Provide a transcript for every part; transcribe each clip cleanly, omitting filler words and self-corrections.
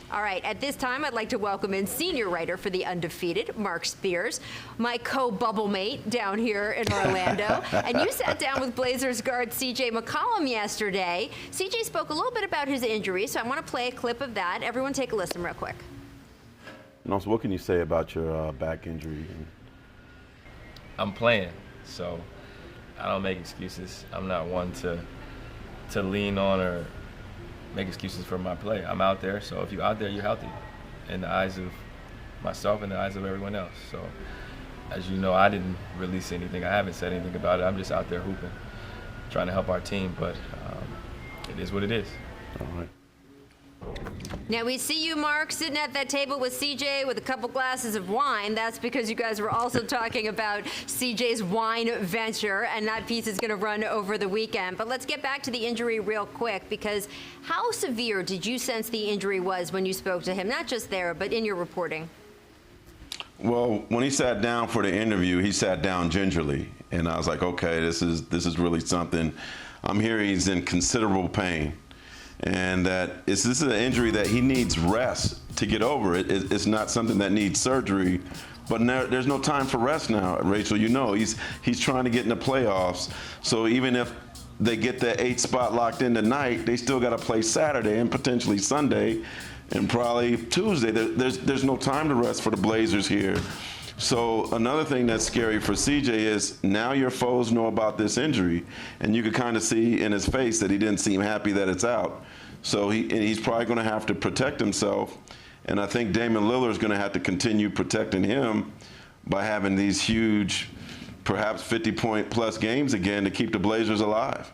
All right, at this time, I'd like to welcome in senior writer for the Undefeated, Marc Spears, my co-bubble mate down here in Orlando. And you sat down with Blazers guard CJ McCollum yesterday. CJ spoke a little bit about his injury, so I want to play a clip of that. Everyone take a listen real quick. And also, what can you say about your back injury? I'm playing, so I don't make excuses. I'm not one to lean on or make excuses for my play. I'm out there, so if you're out there, you're healthy in the eyes of myself and the eyes of everyone else. So as you know, I didn't release anything. I haven't said anything about it. I'm just out there hooping, trying to help our team, but it is what it is. All right. Now we see you, Marc, sitting at that table with CJ with a couple glasses of wine. That's because you guys were also talking about CJ's wine venture, and that piece is going to run over the weekend. But let's get back to the injury real quick, because how severe did you sense the injury was when you spoke to him, not just there, but in your reporting? Well, when he sat down for the interview, he sat down gingerly, and I was like, okay, this is really something. I'm here, he's in considerable pain. And that this is an injury that he needs rest to get over. It's not something that needs surgery, but there's no time for rest now, Rachel. You know, he's trying to get in the playoffs. So even if they get that 8th spot locked in tonight, they still got to play Saturday and potentially Sunday and probably Tuesday. There's no time to rest for the Blazers here. So another thing that's scary for CJ is now your foes know about this injury, and you could kind of see in his face that he didn't seem happy that it's out. So he's probably going to have to protect himself, and I think Damian Lillard is going to have to continue protecting him by having these huge, perhaps 50-point-plus games again to keep the Blazers alive.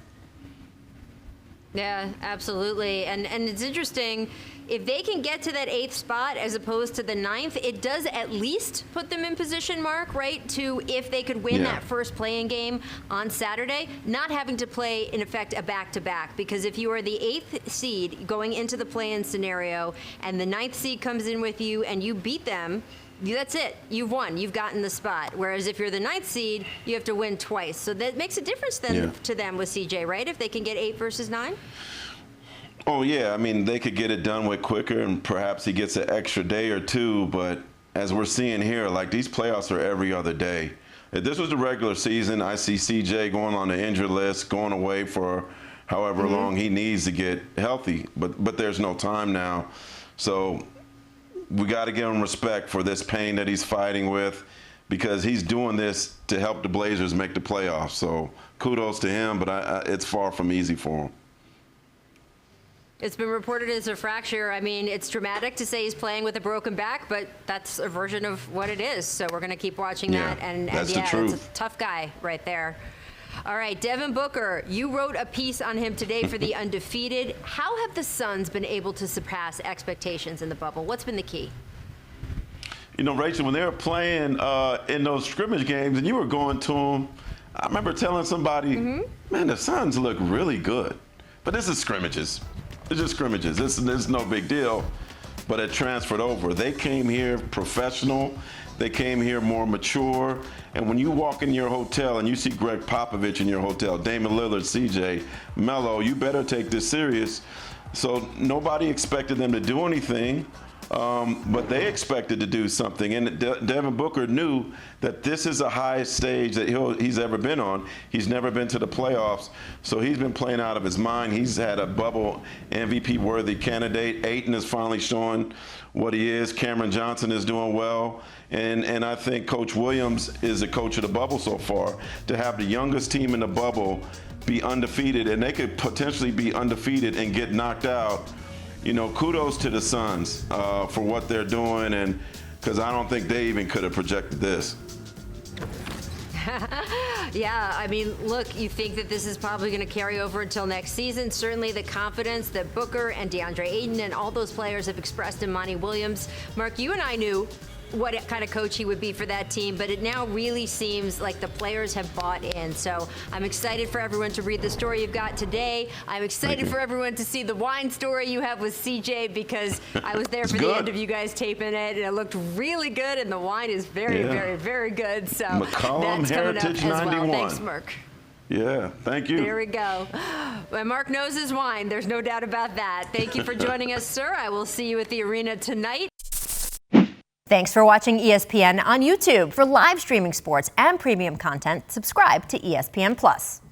Yeah, absolutely. And it's interesting, if they can get to that 8th spot as opposed to the 9th, it does at least put them in position, Marc, right, to, if they could win that first play-in game on Saturday, not having to play, in effect, a back-to-back. Because if you are the 8th seed going into the play-in scenario and the 9th seed comes in with you and you beat them, that's it. You've won. You've gotten the spot. Whereas if you're the 9th seed, you have to win twice. So that makes a difference then to them with CJ, right? If they can get 8 versus 9? Oh, yeah. I mean, they could get it done with quicker, and perhaps he gets an extra day or two. But as we're seeing here, like, these playoffs are every other day. If this was the regular season, I see CJ going on the injured list, going away for however long he needs to get healthy. But there's no time now. So we got to give him respect for this pain that he's fighting with, because he's doing this to help the Blazers make the playoffs. So kudos to him, but it's far from easy for him. It's been reported as a fracture. I mean, it's dramatic to say he's playing with a broken back, but that's a version of what it is. So we're going to keep watching that. And that's yeah, the truth. It's a tough guy right there. All right, Devin Booker, you wrote a piece on him today for the Undefeated. How have the Suns been able to surpass expectations in the bubble? What's been the key? You know, Rachel, when they were playing in those scrimmage games and you were going to them, I remember telling somebody, man, the Suns look really good. But this is scrimmages. It's just scrimmages. This is no big deal. But it transferred over. They came here professional. They came here more mature. And when you walk in your hotel and you see Greg Popovich in your hotel, Damian Lillard, CJ, Melo, you better take this serious. So nobody expected them to do anything, but they expected to do something. And Devin Booker knew that this is the highest stage that he's ever been on. He's never been to the playoffs, so he's been playing out of his mind. He's had a bubble MVP-worthy candidate. Ayton is finally showing what he is. Cameron Johnson is doing well. And I think Coach Williams is the coach of the bubble so far. To have the youngest team in the bubble be undefeated, and they could potentially be undefeated and get knocked out, you know, kudos to the Suns for what they're doing, and because I don't think they even could have projected this. Yeah, I mean, look, you think that this is probably going to carry over until next season. Certainly the confidence that Booker and DeAndre Ayton and all those players have expressed in Monty Williams. Marc, you and I knew what kind of coach he would be for that team, but it now really seems like the players have bought in. So I'm excited for everyone to read the story you've got today. I'm excited for everyone to see the wine story you have with CJ, because I was there for the end of you guys taping it, and it looked really good, and the wine is very, very, very good. So McCollum that's coming up Heritage as well. 91. Thanks, Marc. Yeah, thank you. There we go. Well, Mark knows his wine. There's no doubt about that. Thank you for joining us, sir. I will see you at the arena tonight. Thanks for watching ESPN on YouTube. For live streaming sports and premium content, subscribe to ESPN+.